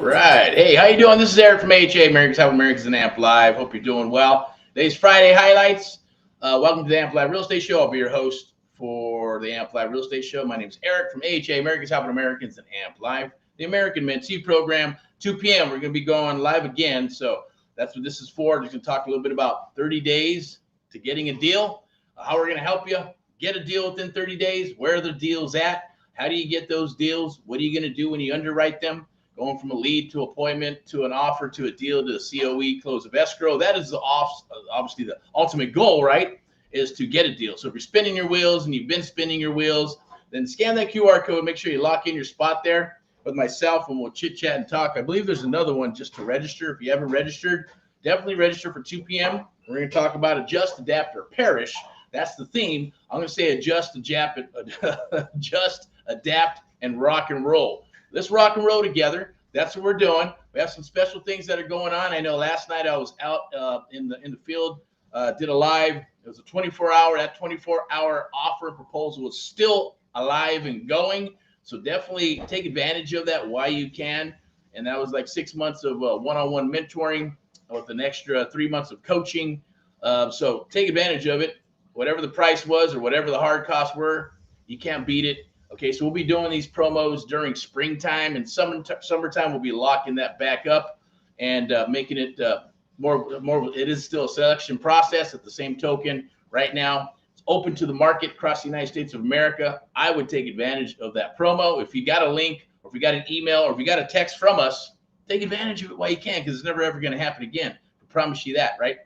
right. Hey, how you doing? This is Eric from AHA, Americans Help Americans and AMP Live. Hope you're doing well. Today's Friday highlights. Welcome to the AMP Live Real Estate Show. I'll be your host for the AMP Live Real Estate Show. My name is Eric from AHA, Americans Helping Americans and AMP Live, the American Mentee program. 2 p.m. We're going to be going live again. So that's what this is for. We're going to talk a little bit about 30 days to getting a deal, how we're going to help you get a deal within 30 days, where are the deals at, how do you get those deals, what are you going to do when you underwrite them, going from a lead to appointment to an offer to a deal to a COE, close of escrow. That is obviously the ultimate goal, right, is to get a deal. So if you're spinning your wheels and you've been spinning your wheels, then scan that QR code, make sure you lock in your spot there with myself, and we'll chit chat and talk. I believe there's another one just to register. If you haven't registered, definitely register for 2 p.m. We're going to talk about adjust, adapt, or perish. That's the theme. I'm going to say adjust, adapt, and rock and roll. Let's rock and roll together. That's what we're doing. We have some special things that are going on. I know last night I was out in the field, did a live. It was a 24-hour. That 24-hour offer proposal is still alive and going. So definitely take advantage of that while you can. And that was like 6 months of one-on-one mentoring with an extra 3 months of coaching. So take advantage of it. Whatever the price was or whatever the hard costs were, you can't beat it. Okay, so we'll be doing these promos during springtime, and summertime we'll be locking that back up and making it more. It is still a selection process. At the same token, right now it's open to the market across the United States of America. I would take advantage of that promo. If you got a link, or if you got an email, or if you got a text from us, take advantage of it while you can, because it's never ever going to happen again. I promise you that, right?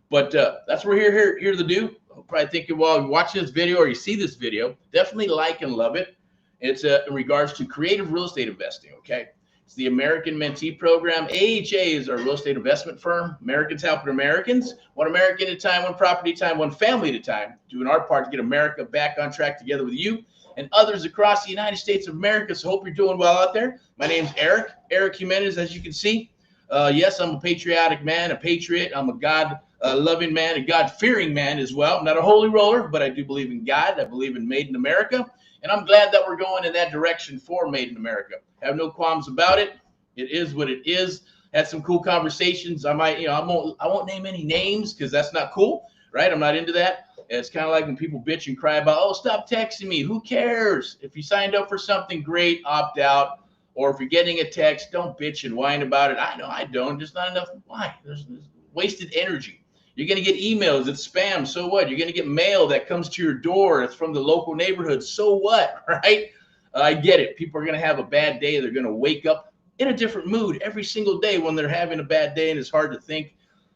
But that's what we're here to do. I'll probably think while you're watching this video or you see this video, definitely like and love it. It's in regards to creative real estate investing, okay? It's the American Mentee program. AHA is our real estate investment firm. Americans Helping Americans. One American at a time, one property at a time, one family at a time. Doing our part to get America back on track together with you and others across the United States of America. So hope you're doing well out there. My name's Eric Jimenez, as you can see. Yes, I'm a patriotic man, a patriot. I'm a God-loving man, a God-fearing man as well. I'm not a holy roller, but I do believe in God. I believe in Made in America. And I'm glad that we're going in that direction for Made in America. I have no qualms about it. It is what it is. Had some cool conversations. I won't name any names because that's not cool, right? I'm not into that. It's kind of like when people bitch and cry about, oh, stop texting me. Who cares? If you signed up for something, great, opt out. Or if you're getting a text, don't bitch and whine about it. I know I don't. Just not enough. Why? There's wasted energy. You're going to get emails. It's spam. So what? You're going to get mail that comes to your door. It's from the local neighborhood. So what? Right? I get it. People are going to have a bad day. They're going to wake up in a different mood every single day when they're having a bad day, and it's hard to think.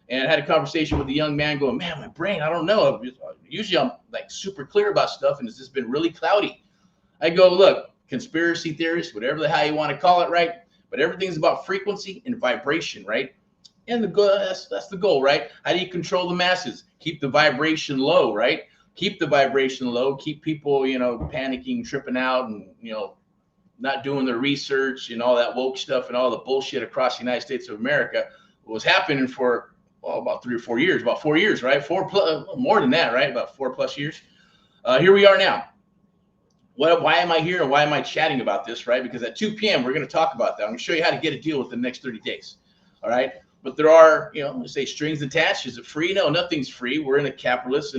And I had a conversation with a young man going, man, my brain, I don't know. Usually I'm like super clear about stuff, and it's just been really cloudy. I go, look, conspiracy theorists, whatever the hell you want to call it, right? But everything's about frequency and vibration, right? And that's the goal, right? How do you control the masses? Keep the vibration low, right? Keep the vibration low. Keep people, panicking, tripping out, and, not doing their research and all that woke stuff and all the bullshit across the United States of America was happening for about 3 or 4 years, about 4 years, right? More than that, right? About 4+ years. Here we are now. Why am I here and why am I chatting about this, right? Because at 2 p.m. we're going to talk about that. I'm going to show you how to get a deal within the next 30 days. All right. But there are, let's say strings attached. Is it free? No, nothing's free. We're in a capitalist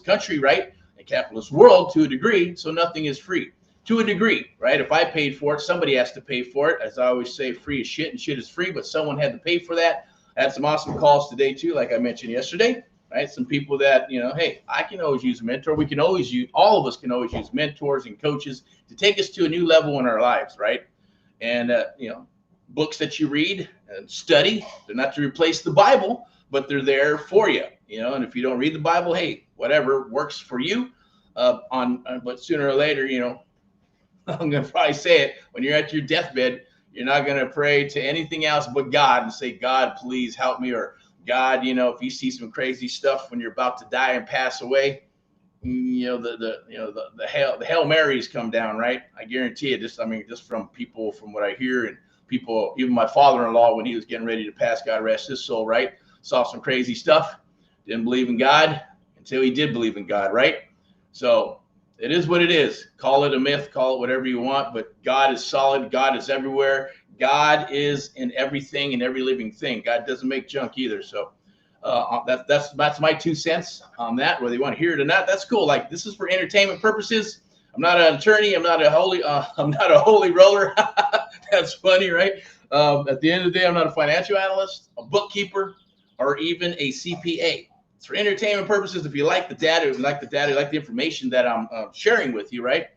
country, right? A capitalist world to a degree. So nothing is free to a degree, right? If I paid for it, somebody has to pay for it. As I always say, free is shit and shit is free, but someone had to pay for that. I had some awesome calls today too, like I mentioned yesterday, right? Some people that, hey, I can always use a mentor. All of us can always use mentors and coaches to take us to a new level in our lives, right? And, books that you read and study, they're not to replace the Bible, but they're there for you, and if you don't read the Bible, hey, whatever works for you. But sooner or later, I'm going to probably say it, when you're at your deathbed, you're not going to pray to anything else but God and say, God, please help me, or God, if you see some crazy stuff when you're about to die and pass away, the Hail Marys come down, right? I guarantee it. Just from people, from what I hear, and people, even my father-in-law, when he was getting ready to pass, God rest his soul, right? Saw some crazy stuff. Didn't believe in God until he did believe in God, right? So it is what it is. Call it a myth, call it whatever you want, but God is solid. God is everywhere. God is in everything and every living thing. God doesn't make junk either. So that's my 2 cents on that. Whether you want to hear it or not, that's cool. Like, this is for entertainment purposes. I'm not an attorney. I'm not a holy roller. That's funny, right? At the end of the day, I'm not a financial analyst, a bookkeeper, or even a CPA. It's for entertainment purposes. If you like the data, you like the information that I'm sharing with you, right?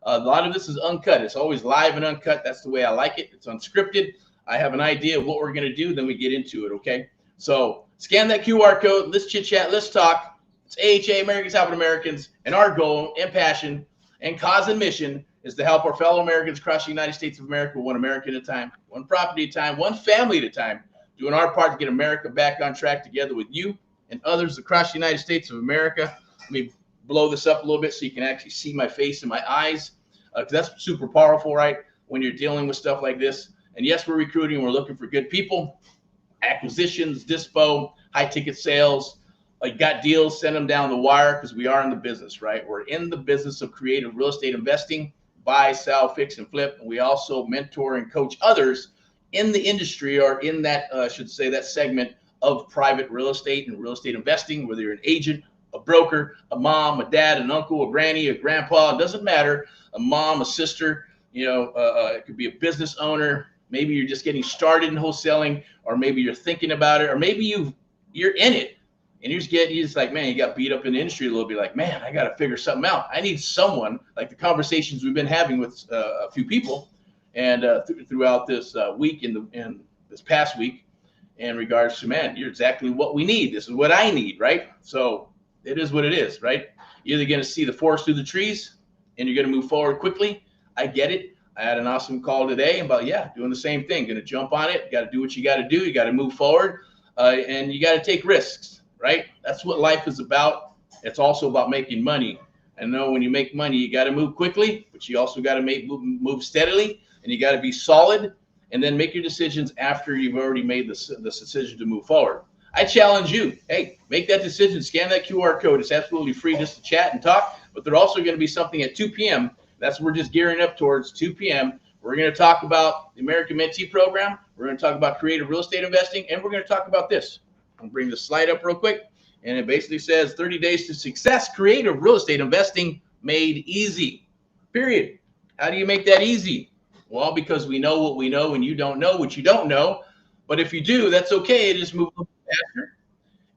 A lot of this is uncut. It's always live and uncut. That's the way I like it. It's unscripted. I have an idea of what we're going to do. Then we get into it, okay? So scan that QR code. Let's chit chat. Let's talk. It's AHA, Americans Helping Americans. And our goal and passion and cause and mission is to help our fellow Americans across the United States of America, one American at a time, one property at a time, one family at a time, doing our part to get America back on track together with you and others across the United States of America. Let me blow this up a little bit so you can actually see my face and my eyes, because that's super powerful, right, when you're dealing with stuff like this. And yes, we're recruiting. We're looking for good people, acquisitions, dispo, high ticket sales. Got deals, send them down the wire, because we are in the business, right? We're in the business of creative real estate investing, buy, sell, fix, and flip. And we also mentor and coach others in the industry, or in that, that segment of private real estate and real estate investing, whether you're an agent, a broker, a mom, a dad, an uncle, a granny, a grandpa, it doesn't matter, a mom, a sister, it could be a business owner. Maybe you're just getting started in wholesaling, or maybe you're thinking about it, or maybe you're in it and you're just like, man, you got beat up in the industry a little bit, like, man, I got to figure something out. I need someone, like the conversations we've been having with a few people and throughout this week and this past week, in regards to, man, you're exactly what we need. This is what I need, right? So it is what it is, right? You're either going to see the forest through the trees and you're going to move forward quickly. I get it. I had an awesome call today about, doing the same thing. Going to jump on it. Got to do what you got to do. You got to move forward, and you got to take risks, right? That's what life is about. It's also about making money. I know when you make money, you got to move quickly, but you also got to move steadily, and you got to be solid, and then make your decisions after you've already made the decision to move forward. I challenge you, hey, make that decision, scan that QR code. It's absolutely free just to chat and talk, but there's also going to be something at 2 p.m. That's what we're just gearing up towards, 2 p.m. We're going to talk about the American Mentee program. We're going to talk about creative real estate investing, and we're going to talk about this. I'm going to bring the slide up real quick, and it basically says 30 days to success, creative real estate investing made easy, period. How do you make that easy? Well, because we know what we know, and you don't know what you don't know. But if you do, that's okay. Just move a little faster.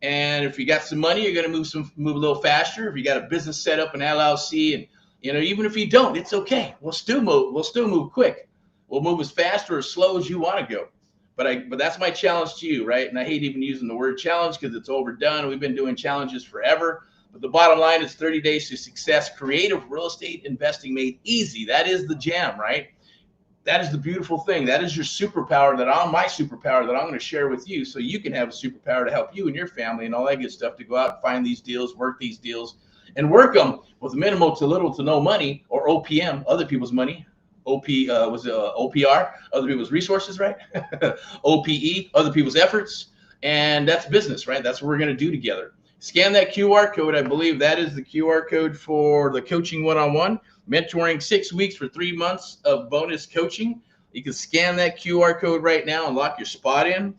And if you got some money, you're going to move a little faster. If you got a business set up, an LLC, and even if you don't, it's okay. We'll still move quick. We'll move as fast or as slow as you want to go. But that's my challenge to you, right? And I hate even using the word challenge because it's overdone. We've been doing challenges forever. But the bottom line is 30 days to success, creative real estate investing made easy. That is the jam, right? That is the beautiful thing. That is your superpower, my superpower that I'm going to share with you, so you can have a superpower to help you and your family and all that good stuff, to go out and find these deals, work these deals, and work them with minimal to little to no money, or OPM, other people's money. OPR, other people's resources, right? OPE, other people's efforts. And that's business, right? That's what we're going to do together. Scan that QR code. I believe that is the QR code for the coaching one-on-one. Mentoring 6 weeks for 3 months of bonus coaching. You can scan that QR code right now and lock your spot in.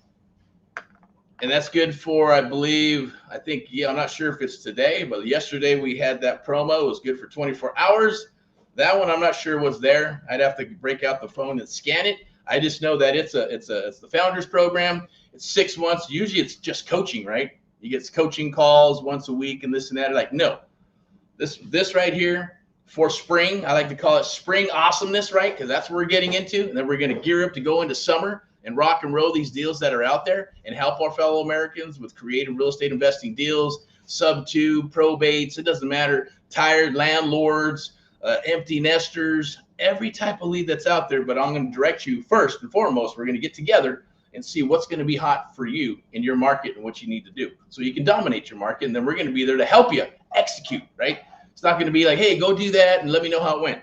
And that's good for, I'm not sure if it's today, but yesterday we had that promo. It was good for 24 hours. That one, I'm not sure what's there. I'd have to break out the phone and scan it. I just know that it's the founders program. It's 6 months. Usually it's just coaching, right? You get coaching calls once a week and this and that. Like, no, this right here, for spring, I like to call it spring awesomeness, right? Because that's what we're getting into. And then we're going to gear up to go into summer and rock and roll these deals that are out there and help our fellow Americans with creative real estate investing deals, sub-2, probates, it doesn't matter, tired landlords, empty nesters, every type of lead that's out there. But I'm going to direct you first and foremost. We're going to get together and see what's going to be hot for you in your market and what you need to do so you can dominate your market. And then we're going to be there to help you execute, right? It's not going to be like, hey, go do that and let me know how it went.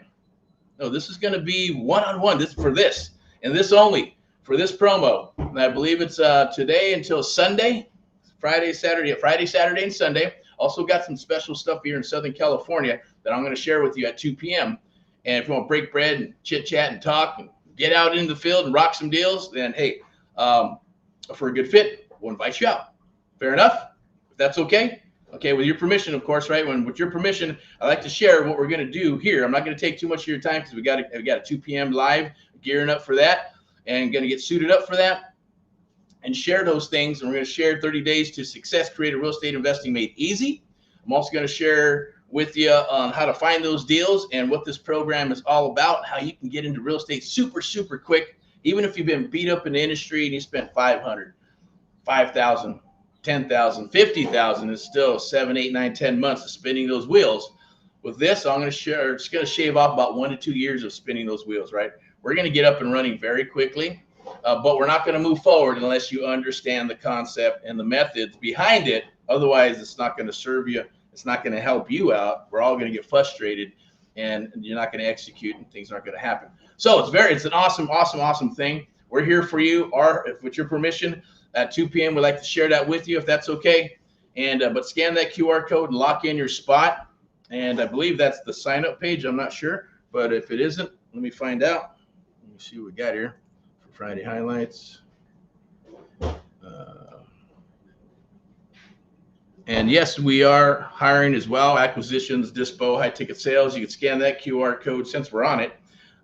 No, this is going to be one-on-one. This for this and this only for this promo. And I believe it's today until Sunday, Friday, Saturday, and Sunday. Also got some special stuff here in Southern California that I'm going to share with you at 2 p.m. And if you want to break bread and chit chat and talk and get out in the field and rock some deals, then hey, for a good fit, we'll invite you out. Fair enough? If that's okay? Okay, with your permission, of course, right? With your permission, I like to share what we're going to do here. I'm not going to take too much of your time because we got a 2 p.m. live, gearing up for that, and going to get suited up for that and share those things. And we're going to share 30 Days to Success, Create a Real Estate Investing Made Easy. I'm also going to share with you on how to find those deals and what this program is all about, how you can get into real estate super, super quick. Even if you've been beat up in the industry and you spent 500, 5,000, 10,000, 50,000, it's still 7, 8, 9, 10 months of spinning those wheels. With this, I'm going to share, it's going to shave off about 1 to 2 years of spinning those wheels, right? We're going to get up and running very quickly, but we're not going to move forward unless you understand the concept and the methods behind it. Otherwise, it's not going to serve you. It's not going to help you out. We're all going to get frustrated, and you're not going to execute, and things aren't going to happen. So it's an awesome thing. We're here for you. Or if with your permission, at 2 p.m. we'd like to share that with you, if that's okay. And but scan that QR code and lock in your spot. And I believe that's the sign up page. I'm not sure, but if it isn't, let me find out. Let me see what we got here for Friday highlights. And yes, we are hiring as well. Acquisitions, dispo, high ticket sales. You can scan that QR code since we're on it,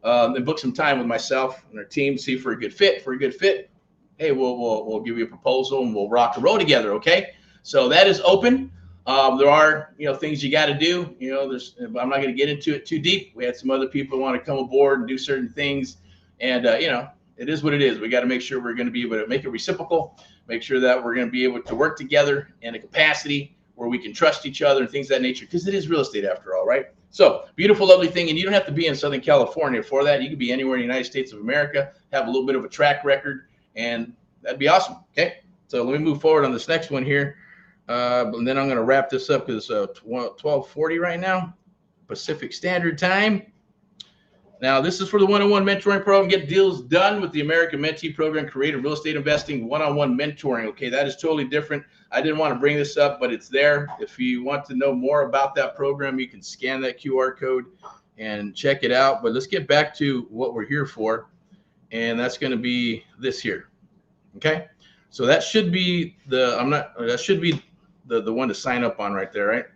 and book some time with myself and our team. See for a good fit. For a good fit, hey, we'll give you a proposal and we'll rock and roll together. Okay, so that is open. There are things you got to do. I'm not going to get into it too deep. We had some other people who want to come aboard and do certain things, and it is what it is. We got to make sure we're going to be able to make it reciprocal. Make sure that we're going to be able to work together in a capacity where we can trust each other and things of that nature, because it is real estate after all, right? So beautiful, lovely thing. And you don't have to be in Southern California for that. You could be anywhere in the United States of America, have a little bit of a track record, and that'd be awesome. Okay, so let me move forward on this next one here. And then I'm going to wrap this up because it's 12:40 right now, Pacific Standard Time. Now, this is for the one-on-one mentoring program. Get deals done with the American Mentee program. Creative real estate investing, one-on-one mentoring. Okay, that is totally different. I didn't want to bring this up, but it's there. If you want to know more about that program, you can scan that QR code and check it out. But let's get back to what we're here for, and that's going to be this here. Okay, so that should be the one to sign up on right there, right?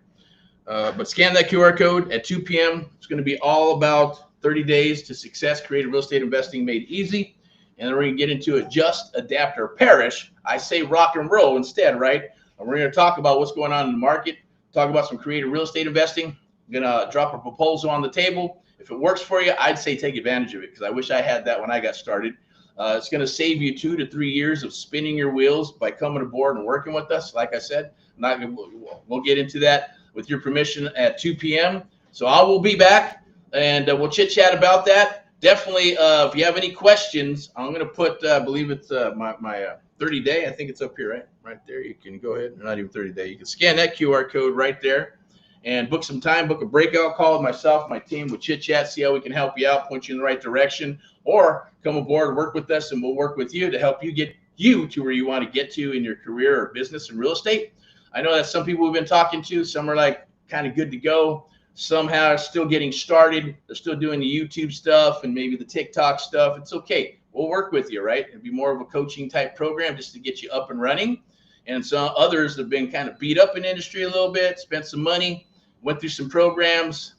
But scan that QR code at 2 p.m. It's going to be all about 30 Days to Success, Create a Real Estate Investing Made Easy. And then we're going to get into Adjust, Adapt, or Perish. I say rock and roll instead, right? And we're going to talk about what's going on in the market, talk about some creative real estate investing. I'm going to drop a proposal on the table. If it works for you, I'd say take advantage of it, because I wish I had that when I got started. It's going to save you 2 to 3 years of spinning your wheels by coming aboard and working with us. Like I said, we'll get into that with your permission at 2 p.m. So I will be back. And we'll chit chat about that. Definitely, if you have any questions, I'm going to put, I believe it's my 30 day. I think it's up here, right there. You can go ahead. Not even 30 day. You can scan that QR code right there and book some time, book a breakout call with myself, my team. We'll chit chat, see how we can help you out, point you in the right direction, or come aboard, work with us, and we'll work with you to help you get you to where you want to get to in your career or business and real estate. I know that some people we've been talking to, some are like kind of good to go. Somehow still getting started. They're still doing the YouTube stuff and maybe the TikTok stuff. It's okay. We'll work with you, right? It'd be more of a coaching type program just to get you up and running. And some others have been kind of beat up in the industry a little bit, spent some money, went through some programs,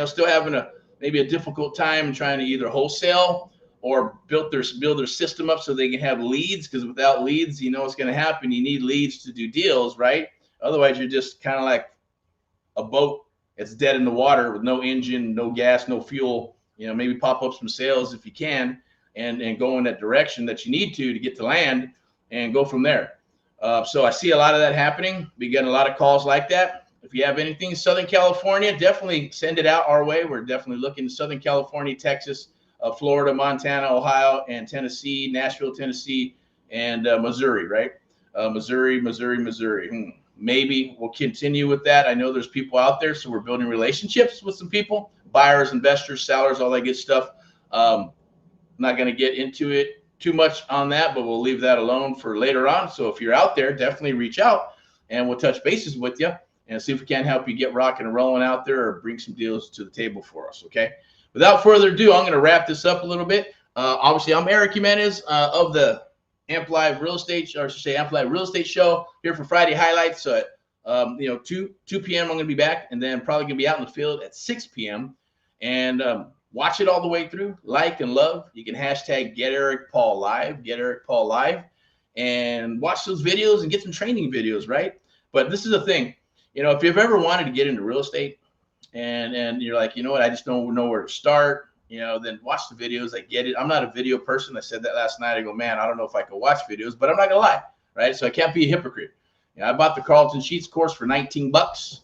still having maybe a difficult time trying to either wholesale or build their system up so they can have leads, because without leads, what's going to happen. You need leads to do deals, right? Otherwise, you're just kind of like a boat. It's dead in the water with no engine, no gas, no fuel. Maybe pop up some sales if you can, and go in that direction that you need to get to land and go from there. So I see a lot of that happening. We get a lot of calls like that. If you have anything in Southern California, definitely send it out our way. We're definitely looking to Southern California, Texas, Florida, Montana, Ohio, and Tennessee, Nashville, Tennessee, and Missouri, right? Missouri. Maybe we'll continue with that. I know there's people out there, so we're building relationships with some people, buyers, investors, sellers, all that good stuff. I'm not going to get into it too much on that, but we'll leave that alone for later on. So if you're out there, definitely reach out and we'll touch bases with you and see if we can help you get rocking and rolling out there or bring some deals to the table for us. Okay. Without further ado, I'm going to wrap this up a little bit. Obviously, I'm Eric Jimenez of the Amp Live Real Estate, or I should say Amp Live Real Estate Show, here for Friday highlights. So, 2 p.m. I'm going to be back, and then probably going to be out in the field at 6 p.m. And watch it all the way through. Like and love. You can hashtag Get Eric Paul Live, Get Eric Paul Live, and watch those videos and get some training videos, right? But this is the thing, if you've ever wanted to get into real estate, and you're like, you know what, I just don't know where to start. Then watch the videos. I get it. I'm not a video person. I said that last night. I go, man, I don't know if I can watch videos, but I'm not gonna lie, right? So I can't be a hypocrite. I bought the Carlton Sheets course for 19 bucks.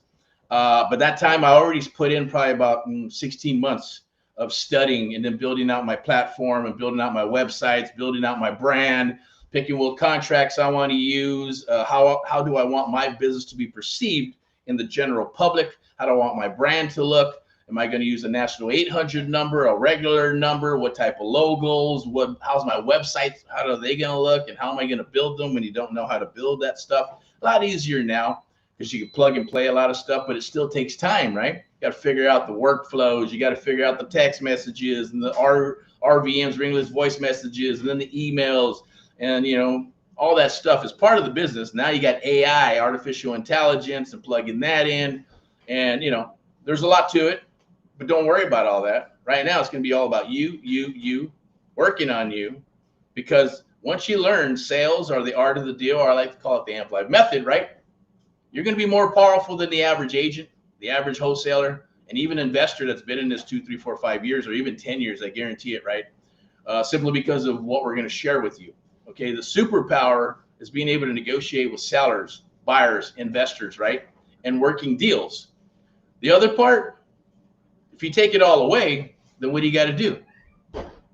But that time I already put in probably about 16 months of studying and then building out my platform and building out my websites, building out my brand, picking what contracts I want to use. How do I want my business to be perceived in the general public? How do I want my brand to look? Am I going to use a national 800 number, a regular number? What type of logos? How's my website? How are they going to look? And how am I going to build them when you don't know how to build that stuff? A lot easier now because you can plug and play a lot of stuff, but it still takes time, right? You got to figure out the workflows. You got to figure out the text messages and the RVMs, ringless voice messages, and then the emails, and all that stuff is part of the business. Now you got AI, artificial intelligence, and plugging that in, and there's a lot to it. But don't worry about all that. Right now, it's going to be all about you, working on you, because once you learn sales are the art of the deal, or I like to call it the Amp Live method, right? You're going to be more powerful than the average agent, the average wholesaler, and even investor that's been in this 2, 3, 4, 5 years, or even 10 years. I guarantee it, right? Simply because of what we're going to share with you. Okay, the superpower is being able to negotiate with sellers, buyers, investors, right? And working deals. The other part, if you take it all away, then what do you got to do?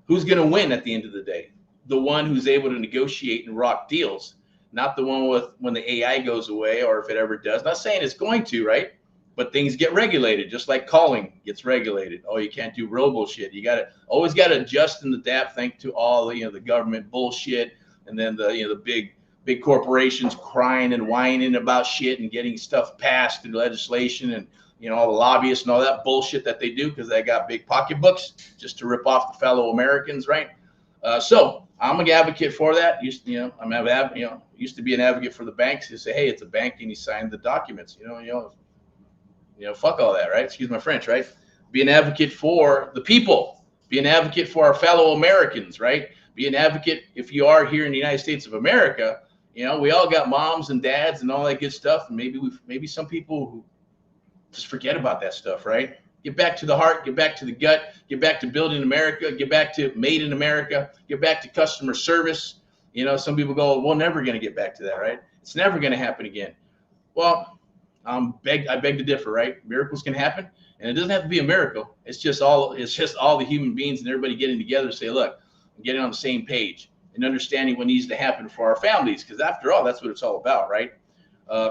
Who's going to win at the end of the day? The one who's able to negotiate and rock deals, not the one with when the AI goes away, or if it ever does. Not saying it's going to, right? But things get regulated, just like calling gets regulated. Oh, you can't do robo shit. You always got to adjust and adapt, thanks to all the government bullshit, and then the big corporations crying and whining about shit and getting stuff passed through legislation, and all the lobbyists and all that bullshit that they do because they got big pocketbooks just to rip off the fellow Americans, right? So I'm an advocate for that. Used to be an advocate for the banks. You say, hey, it's a bank, and you sign the documents. Fuck all that, right? Excuse my French, right? Be an advocate for the people. Be an advocate for our fellow Americans, right? Be an advocate if you are here in the United States of America. We all got moms and dads and all that good stuff, and maybe some people who just forget about that stuff, right? Get back to the heart, get back to the gut, get back to building America, get back to made in America, get back to customer service. Some people go, we're never going to get back to that, right? It's never going to happen again. Well, I beg to differ, right? Miracles can happen, and it doesn't have to be a miracle. It's just all the human beings and everybody getting together to say, look, I'm getting on the same page and understanding what needs to happen for our families, because after all, that's what it's all about, right?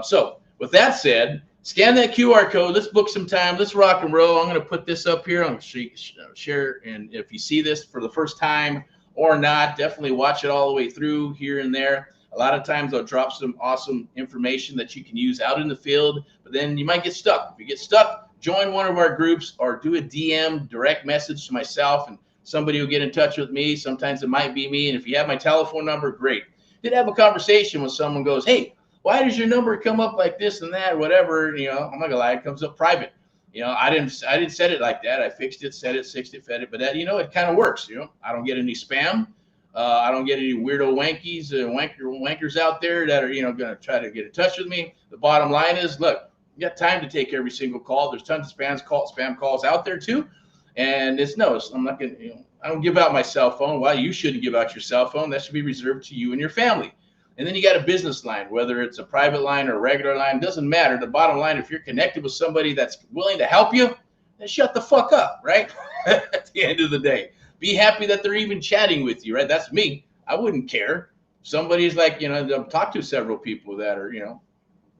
So with that said, scan that QR code. Let's book some time. Let's rock and roll. I'm going to put this up here. I'm going to share. And if you see this for the first time or not, definitely watch it all the way through here and there. A lot of times I'll drop some awesome information that you can use out in the field, but then you might get stuck. If you get stuck, join one of our groups or do a DM, direct message to myself, and somebody will get in touch with me. Sometimes it might be me. And if you have my telephone number, great. Did have a conversation with someone goes, hey, why does your number come up like this and that, whatever? I'm not gonna lie, it comes up private. I didn't set it like that. I fixed it, set it, fixed it, fed it, but that, it kind of works. I don't get any spam. I don't get any weirdo wankies and wankers out there that are, gonna try to get in touch with me. The bottom line is, look, you got time to take every single call. There's tons of spam calls out there too. And I'm not gonna, I don't give out my cell phone. Why? You shouldn't give out your cell phone. That should be reserved to you and your family. And then you got a business line, whether it's a private line or a regular line, doesn't matter. The bottom line, if you're connected with somebody that's willing to help you, then shut the fuck up, right? At the end of the day, be happy that they're even chatting with you, right? That's me. I wouldn't care. Somebody's like, I've talked to several people that are,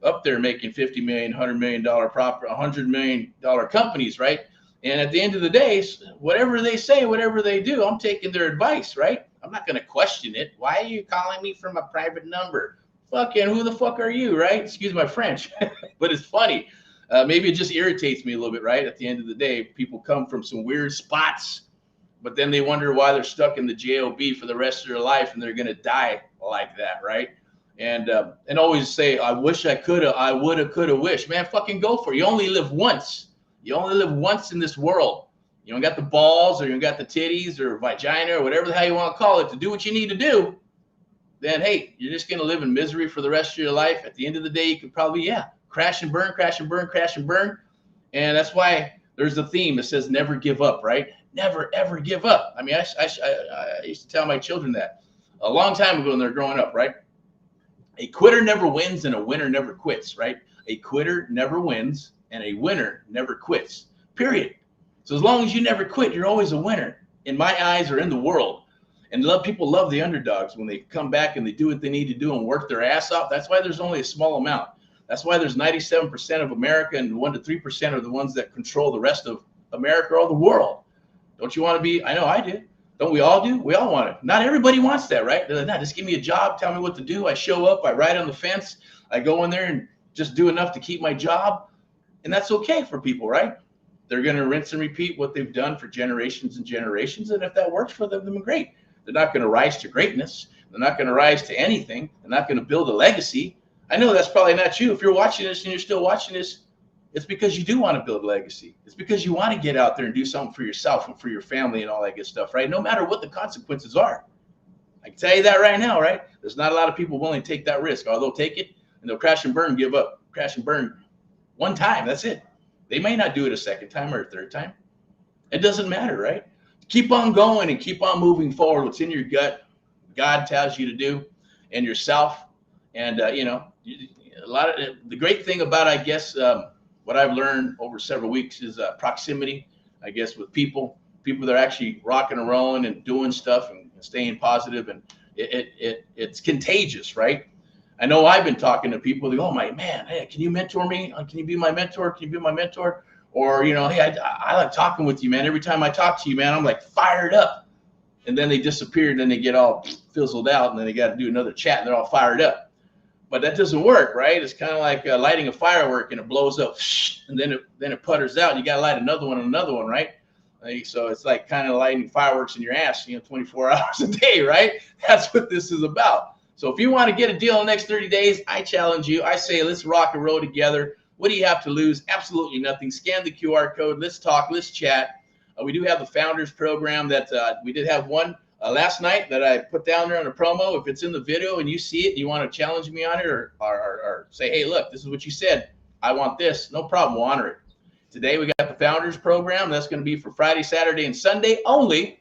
up there making $50 million, $100 million $100 million companies, right? And at the end of the day, whatever they say, whatever they do, I'm taking their advice, right? I'm not going to question it. Why are you calling me from a private number? Fucking who the fuck are you, right? Excuse my French, but it's funny. Maybe it just irritates me a little bit, right? At the end of the day, people come from some weird spots but then they wonder why they're stuck in the JOB for the rest of their life and they're going to die like that, right? And always say, I wish I could have, I would have, could have, wish. Man, fucking go for it. You only live once. You only live once in this world. You don't got the balls, or you don't got the titties or vagina or whatever the hell you want to call it to do what you need to do. Then, hey, you're just going to live in misery for the rest of your life. At the end of the day, you could probably, crash and burn, crash and burn, crash and burn. And that's why there's a theme that says never give up, right? Never, ever give up. I mean, I used to tell my children that a long time ago when they're growing up, right? A quitter never wins and a winner never quits, right? A quitter never wins and a winner never quits, period. So as long as you never quit, you're always a winner in my eyes or in the world. And people love the underdogs when they come back and they do what they need to do and work their ass off. That's why there's only a small amount. That's why there's 97% of America and 1 to 3% are the ones that control the rest of America or the world. Don't you want to be? I know I did. Don't we all do? We all want it. Not everybody wants that, right? They're like, no, just give me a job. Tell me what to do. I show up. I ride on the fence. I go in there and just do enough to keep my job. And that's okay for people, right? They're going to rinse and repeat what they've done for generations and generations. And if that works for them, then great. They're not going to rise to greatness. They're not going to rise to anything. They're not going to build a legacy. I know that's probably not you. If you're watching this and you're still watching this, it's because you do want to build a legacy. It's because you want to get out there and do something for yourself and for your family and all that good stuff, right? No matter what the consequences are. I can tell you that right now, right? There's not a lot of people willing to take that risk, or they'll take it and they'll crash and burn, give up, crash and burn one time. That's it. They may not do it a second time or a third time. It doesn't matter, right? Keep on going and keep on moving forward. What's in your gut, God tells you to do, and yourself. And, a lot of the great thing about, I guess, what I've learned over several weeks is proximity, I guess, with people that are actually rocking and rolling and doing stuff and staying positive. And it's contagious, right? I know I've been talking to people. They go, oh, my man, hey, can you mentor me? Can you be my mentor? Can you be my mentor? Or, hey, I like talking with you, man. Every time I talk to you, man, I'm like fired up. And then they disappear and then they get all fizzled out and then they got to do another chat and they're all fired up. But that doesn't work, right? It's kind of like lighting a firework and it blows up and then it putters out. You got to light another one, right? So it's like kind of lighting fireworks in your ass, 24 hours a day, right? That's what this is about. So if you want to get a deal in the next 30 days, I challenge you. I say, let's rock and roll together. What do you have to lose? Absolutely nothing. Scan the QR code. Let's talk. Let's chat. We do have the Founders Program that we did have one last night that I put down there on a promo. If it's in the video and you see it, and you want to challenge me on it or say, hey, look, this is what you said. I want this. No problem. We'll honor it. Today we got the Founders Program. That's going to be for Friday, Saturday, and Sunday only.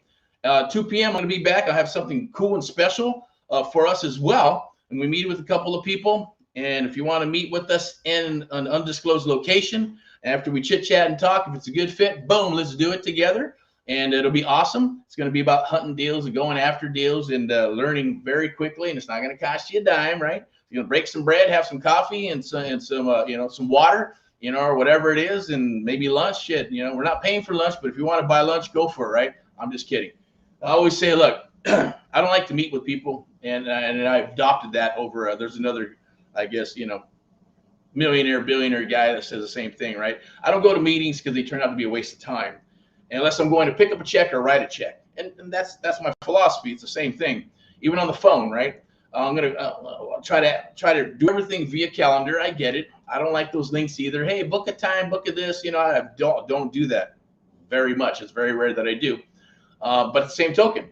2 p.m. I'm going to be back. I'll have something cool and special for us as well. And we meet with a couple of people. And if you want to meet with us in an undisclosed location, after we chit chat and talk, if it's a good fit, boom, let's do it together. And it'll be awesome. It's going to be about hunting deals and going after deals and learning very quickly. And it's not going to cost you a dime, right? You're going to break some bread, have some coffee and some some water, or whatever it is, and maybe lunch. Shit, we're not paying for lunch, but if you want to buy lunch, go for it, right? I'm just kidding. I always say, look, I don't like to meet with people, and I've adopted that over. There's another, I guess, millionaire, billionaire guy that says the same thing, right? I don't go to meetings because they turn out to be a waste of time, unless I'm going to pick up a check or write a check. And that's my philosophy. It's the same thing, even on the phone, right? I'm gonna try to do everything via calendar. I get it. I don't like those links either. Hey, book a time, book a this. I don't do that very much. It's very rare that I do. But at the same token,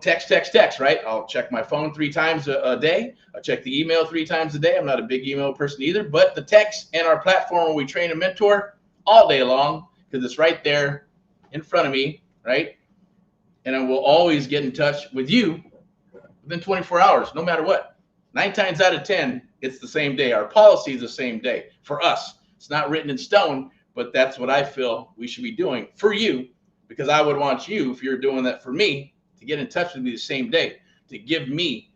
text, right? I'll check my phone 3 times a day. I check the email 3 times a day. I'm not a big email person either, but the text and our platform where we train and mentor all day long, because it's right there in front of me, right? And I will always get in touch with you within 24 hours, no matter what. 9 times out of 10, it's the same day. Our policy is the same day for us. It's not written in stone, but that's what I feel we should be doing for you, because I would want you, if you're doing that for me, to get in touch with me the same day, to give me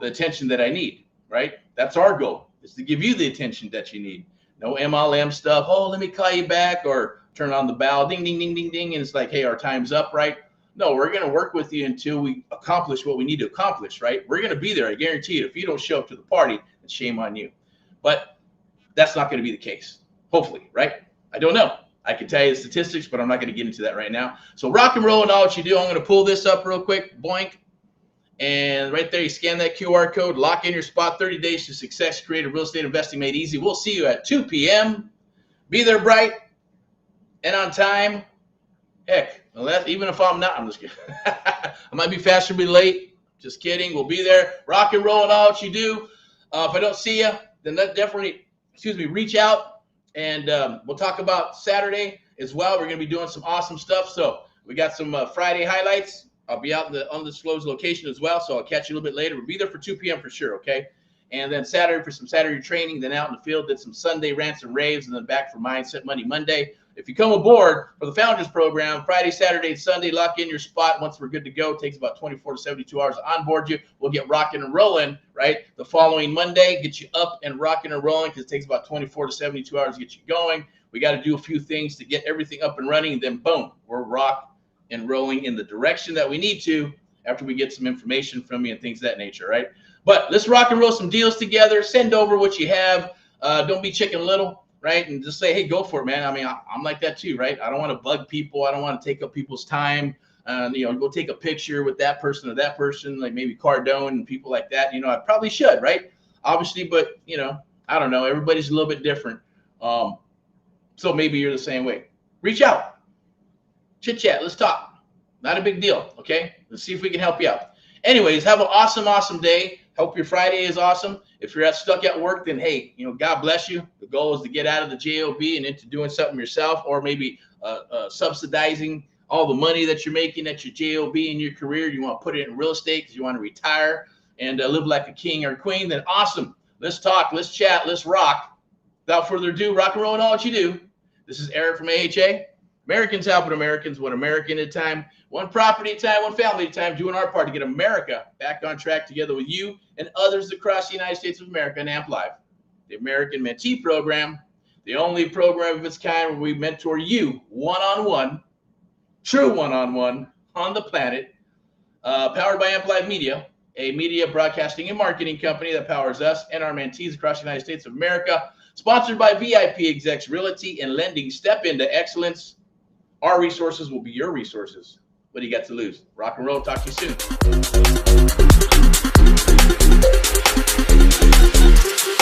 the attention that I need, right? That's our goal, is to give you the attention that you need. No MLM stuff. Oh, let me call you back, or turn on the bell, ding, ding, ding, ding, ding. And it's like, hey, our time's up, right? No, we're going to work with you until we accomplish what we need to accomplish, right? We're going to be there. I guarantee it. If you don't show up to the party, then shame on you. But that's not going to be the case, hopefully, right? I don't know. I can tell you the statistics, but I'm not going to get into that right now. So rock and roll and all what you do. I'm going to pull this up real quick. Boink. And right there, you scan that QR code, lock in your spot, 30 days to success, creative real estate investing made easy. We'll see you at 2 p.m. Be there bright and on time. Heck, even if I'm not, I'm just kidding. I might be faster, be late. Just kidding. We'll be there. Rock and roll and all what you do. If I don't see you, then definitely, reach out. And we'll talk about Saturday as well. We're going to be doing some awesome stuff. So we got some Friday highlights. I'll be out in the undisclosed location as well, so I'll catch you a little bit later. We'll be there for 2 p.m. for sure, okay? And then Saturday for some Saturday training, then out in the field, did some Sunday rants and raves, and then back for Mindset Money Monday. If you come aboard for the Founders Program, Friday, Saturday, and Sunday, lock in your spot. Once we're good to go, it takes about 24 to 72 hours to onboard you. We'll get rocking and rolling, right? The following Monday, get you up and rocking and rolling because it takes about 24 to 72 hours to get you going. We got to do a few things to get everything up and running, and then boom, we're rock and rolling in the direction that we need to after we get some information from you and things of that nature, right? But let's rock and roll some deals together. Send over what you have. Don't be chicken little, right? And just say, hey, go for it, man. I mean, I'm like that too, right? I don't want to bug people. I don't want to take up people's time. Go take a picture with that person or that person, like maybe Cardone and people like that. I probably should, right? Obviously, but, I don't know. Everybody's a little bit different. So maybe you're the same way. Reach out. Chit chat. Let's talk. Not a big deal. Okay. Let's see if we can help you out. Anyways, have an awesome, awesome day. Hope your Friday is awesome. If you're stuck at work, then hey, God bless you. The goal is to get out of the JOB and into doing something yourself, or maybe subsidizing all the money that you're making at your JOB in your career. You want to put it in real estate because you want to retire and live like a king or queen. Then awesome. Let's talk. Let's chat. Let's rock. Without further ado, rock and roll and all what you do. This is Eric from AHA. Americans helping Americans, one American at a time, one property at a time, one family at a time, doing our part to get America back on track together with you and others across the United States of America and AMP Live. The American Mentee Program, the only program of its kind where we mentor you one-on-one, true one-on-one on the planet, powered by AMP Live Media, a media broadcasting and marketing company that powers us and our mentees across the United States of America, sponsored by VIP Execs Realty and Lending. Step into excellence. Our resources will be your resources. What do you got to lose? Rock and roll. Talk to you soon.